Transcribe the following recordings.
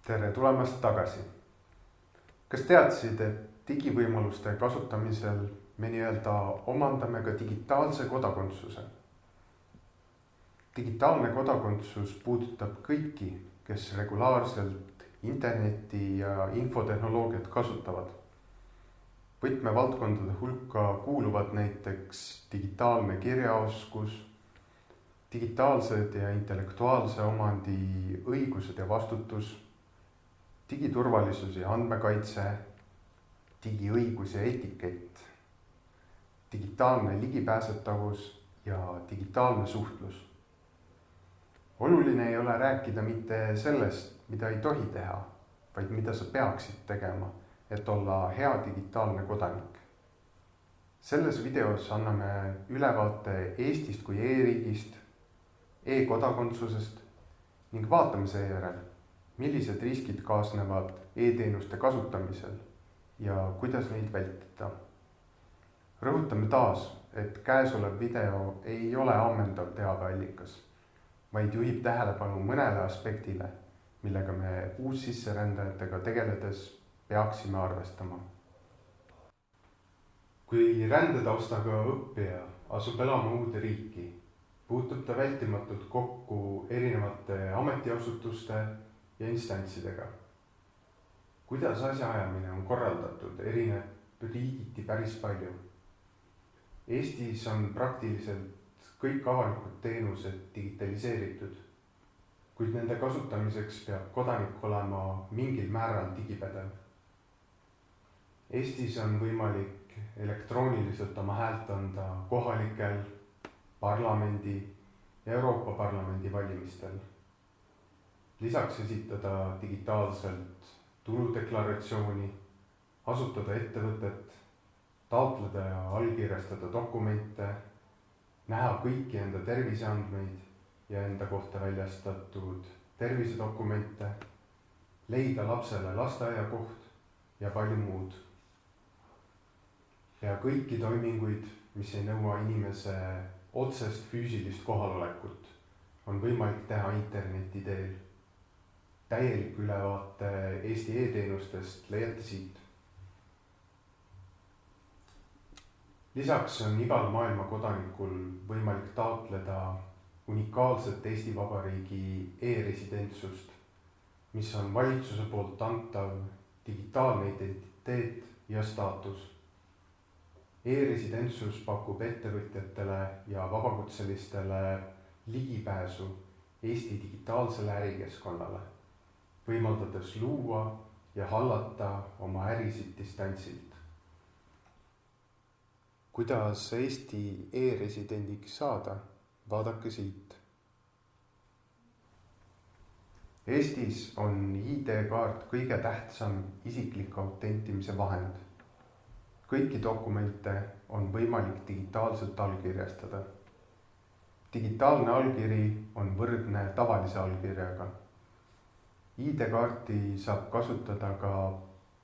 Tere tulemast tagasi. Kas teadsid, et digivõimaluste kasutamisel me nii-öelda omandame ka digitaalse kodakondsuse? Digitaalne kodakondsus puudutab kõiki, kes regulaarselt interneti ja infotehnoloogiat kasutavad. Võtmevaldkondade hulka kuuluvad näiteks digitaalne kirjaoskus, digitaalsed ja intellektuaalse omandi õigused ja vastutus, digiturvalisus ja andmekaitse, digiõigus ja etikett, digitaalne ligipääsetavus ja digitaalne suhtlus. Oluline ei ole rääkida mitte sellest, mida ei tohi teha, vaid mida sa peaksid tegema, et olla hea digitaalne kodanik. Selles videos anname ülevaate Eestist kui e-riigist, e-kodakondsusest ning vaatame seejärel, millised riskid kaasnevad e-teenuste kasutamisel ja kuidas neid vältida. Rõhutame taas, et käesolev video ei ole ammendav teabeallikas, vaid juhib tähelepanu mõnele aspektile, millega me uussisserändajatega tegeledes peaksime arvestama. Kui rändetaustaga õppija asub elama uude riiki, puutub ta vältimatult kokku erinevate ametiasutuste ja instantsidega. Kuidas asjaajamine on korraldatud, erineb riigiti päris palju. Eestis on praktiliselt kõik avalikud teenused digitaliseeritud, kuid nende kasutamiseks peab kodanik olema mingil määral digipädev. Eestis on võimalik elektrooniliselt oma häält anda kohalikel, parlamendi ja Euroopa Parlamendi valimistel. Lisaks esitada digitaalselt tuludeklaratsiooni, asutada ettevõtet, taotleda ja allkirjastada dokumente, näha kõiki enda terviseandmeid ja enda kohta väljastatud tervisedokumente, leida lapsele lasteaiakoht ja palju muud. Ja kõiki toiminguid, mis ei nõua inimese otsest füüsilist kohalolekut, on võimalik teha interneti teel. Täielik ülevaate Eesti e-teenustest leiate siit. Lisaks on igal maailma kodanikul võimalik taotleda unikaalset Eesti Vabariigi e-residentsust, mis on valitsuse poolt antav digitaalne identiteet ja staatus. E-residentsus pakub ettevõtjatele ja vabakutselistele ligipääsu Eesti digitaalsele ärikeskkonnale, võimaldades luua ja hallata oma ärisid distantsilt. Kuidas Eesti e-residendiks saada? Vaadake siit. Eestis on ID-kaart kõige tähtsam isiklik autentimise vahend. Kõiki dokumente on võimalik digitaalselt allkirjastada. Digitaalne allkiri on võrdne tavalise allkirjaga. ID-kaarti saab kasutada ka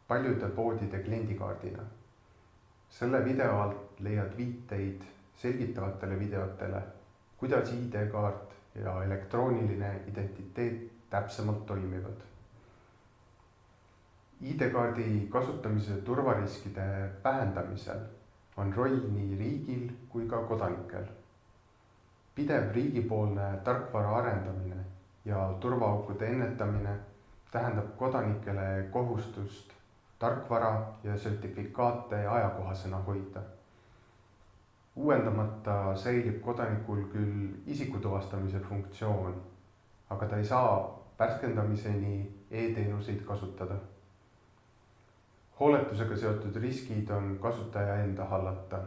paljude poodide kliendikaardina. Selle video alt leiad viiteid selgitavatele videotele, kuidas ID-kaart ja elektrooniline identiteet täpsemalt toimivad. ID-kaardi kasutamise turvariskide vähendamisel on roll nii riigil kui ka kodanikel. Pidev riigipoolne tarkvara arendamine ja turvaaukude ennetamine tähendab kodanikele kohustust tarkvara ja sertifikaate ajakohasena hoida. Uuendamata säilib kodanikul küll isikutuvastamise funktsioon, aga ta ei saa värskendamiseni e-teenuseid kasutada. Hooletusega seotud riskid on kasutaja enda hallata.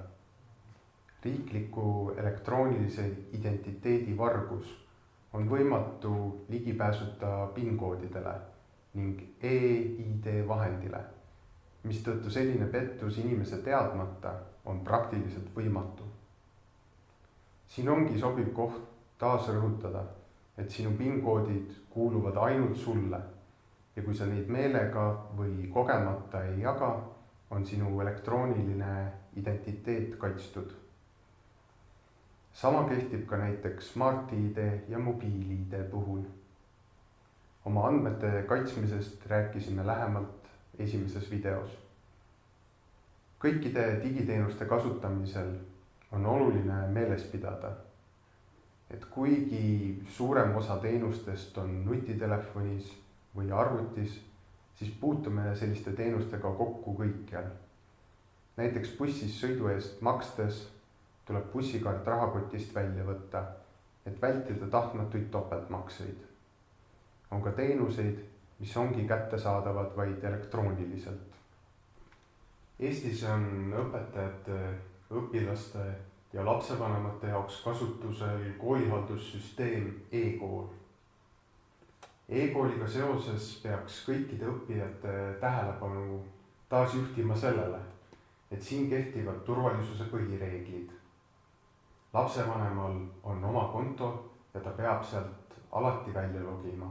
Riikliku elektroonilise identiteedi vargus on võimatu ligipääsuta PIN-koodidele ning e-ID vahendile, mistõttu selline pettus inimese teadmata on praktiliselt võimatu. Siin ongi sobiv koht taas rõhutada, et sinu PIN-koodid kuuluvad ainult sulle ja kui sa neid meelega või kogemata ei jaga, on sinu elektrooniline identiteet kaitstud. Sama kehtib ka näiteks Smart-ID ja mobiil-ID puhul. oma andmete kaitsmisest rääkisime lähemalt esimeses videos. Kõikide digiteenuste kasutamisel on oluline meeles pidada, et kuigi suurem osa teenustest on nutitelefonis või arvutis, siis puutume selliste teenustega kokku kõikjal. Näiteks bussis sõidu eest makstes tuleb bussikaart rahakotist välja võtta, et vältida tahtmatuid topeltmakseid. On ka teenuseid, mis ongi kättesaadavad vaid elektrooniliselt. Eestis on õpetajate, õpilaste ja lapsevanemate jaoks kasutusel koolihaldussüsteem e-kool. E-kooliga seoses peaks kõikide õppijate tähelepanu taas juhtima sellele, et siin kehtivad turvalisuse põhireeglid. Lapsevanemal on oma konto ja ta peab sealt alati välja logima.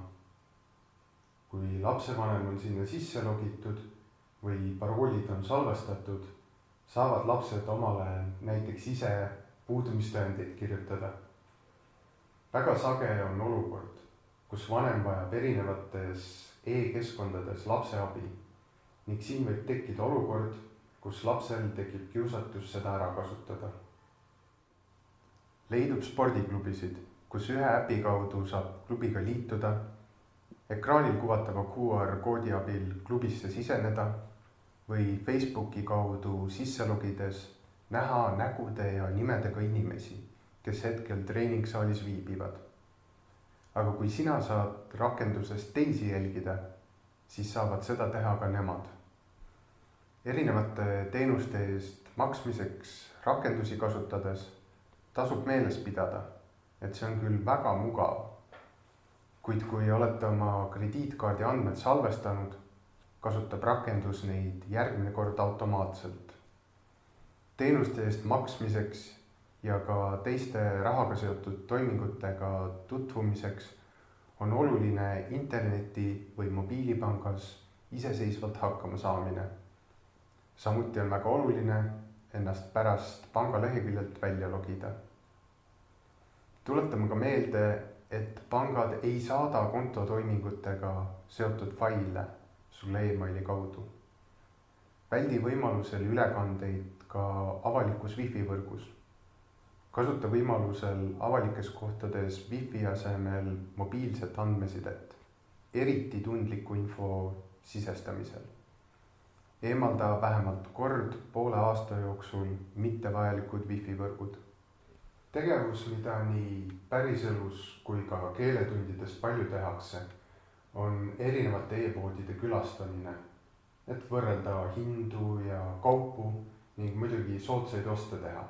Kui lapsevanem on sinna sisse logitud või paroolid on salvestatud, saavad lapsed omale näiteks ise puudumistõendeid kirjutada. Väga sage on olukord, kus vanem vajab erinevates e-keskkondades lapse abi ning siin võib tekkida olukord, kus lapsel tekib kiusatus seda ära kasutada. Leidub spordiklubisid, kus ühe äpi kaudu saab klubiga liituda, ekraanil kuvatava QR-koodi abil klubisse siseneda või Facebooki kaudu sisse logides näha nägude ja nimedega inimesi, kes hetkel treeningsaalis viibivad. Aga kui sina saad rakendusest teisi jälgida, siis saavad seda teha ka nemad. Erinevate teenuste eest maksmiseks rakendusi kasutades tasub meeles pidada, et see on küll väga mugav, kuid kui olete oma krediitkaardi andmed salvestanud, kasutab rakendus neid järgmine kord automaatselt. Teenuste eest maksmiseks ja ka teiste rahaga seotud toimingutega tutvumiseks on oluline interneti või mobiilipangas iseseisvalt hakkama saamine. Samuti on väga oluline ennast pärast panga leheküljelt välja logida. Tuletame ka meelde, et pangad ei saada kontotoimingutega seotud faile sulle e-maili kaudu. Väldi võimalusel ülekandeid ka avalikus wifi võrgus. Kasuta võimalusel avalikes kohtades wifi asemel mobiilset andmesidet, eriti tundliku info sisestamisel. Eemalda vähemalt kord poole aasta jooksul mittevajalikud wifi võrgud. Tegevus, mida nii päriselus kui ka keeletundides palju tehakse, on erinevate e-poodide külastamine, et võrrelda hindu ja kaupu ning muidugi soodsaid oste teha.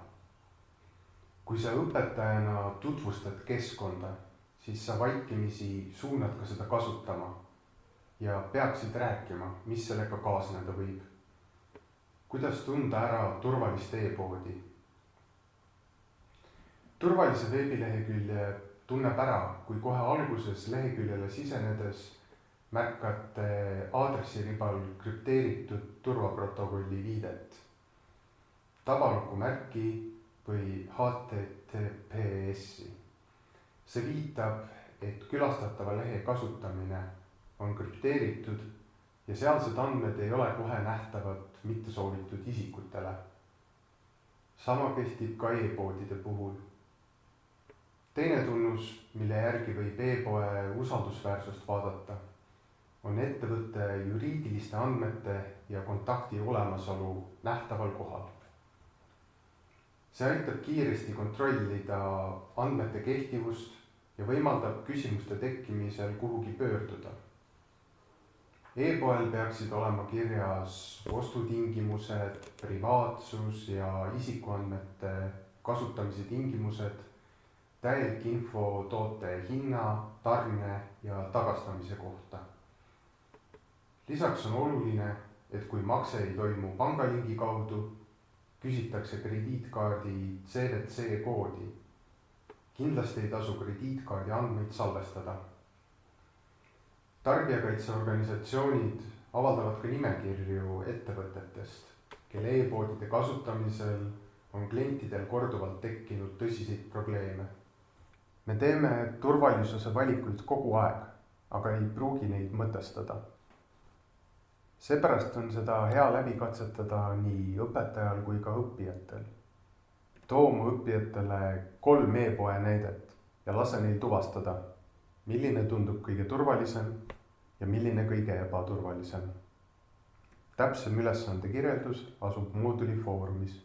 Kui sa õpetajana tutvustad keskkonda, siis sa vaikimisi suunad ka seda kasutama ja peaksid rääkima, mis sellega kaasneda võib. Kuidas tunda ära turvalist e-poodi? Turvalise veebilehekülje tunneb ära, kui kohe alguses leheküljele sisenedes märkate aadressiribal krüpteeritud turvaprotokolli viidet, tavaluku märki või HTTPS-i. See viitab, et külastatava lehe kasutamine on krüpteeritud ja sealsed andmed ei ole kohe nähtavad mittesoovitud isikutele. Sama kehtib ka e-poodide puhul. Teine tunnus, mille järgi võib e-poe usaldusväärsust vaadata, on ettevõtte juriidiliste andmete ja kontakti olemasolu nähtaval kohal. See aitab kiiresti kontrollida andmete kehtivust ja võimaldab küsimuste tekkimisel kuhugi pöörduda. E-poel peaksid olema kirjas ostutingimused, privaatsus ja isikuandmete kasutamise tingimused, täielik info toote hinna, tarne ja tagastamise kohta. Lisaks on oluline, et kui makse ei toimu pangalingi kaudu, küsitakse krediitkaardi CVC koodi. Kindlasti ei tasu krediitkaardi andmeid salvestada. Tarbijakaitseorganisatsioonid avaldavad ka nimekirju ettevõtetest, kelle e-poodide kasutamisel on klientidel korduvalt tekkinud tõsiseid probleeme. Me teeme turvalisuse valikuid kogu aeg, aga ei pruugi neid mõtestada. Seepärast on seda hea läbi katsetada nii õpetajal kui ka õppijatel. Too mu õppijatele 3 e-poe näidet ja lase neil tuvastada, milline tundub kõige turvalisem ja milline kõige ebaturvalisem. Täpsem ülesande kirjeldus asub mooduli foorumis.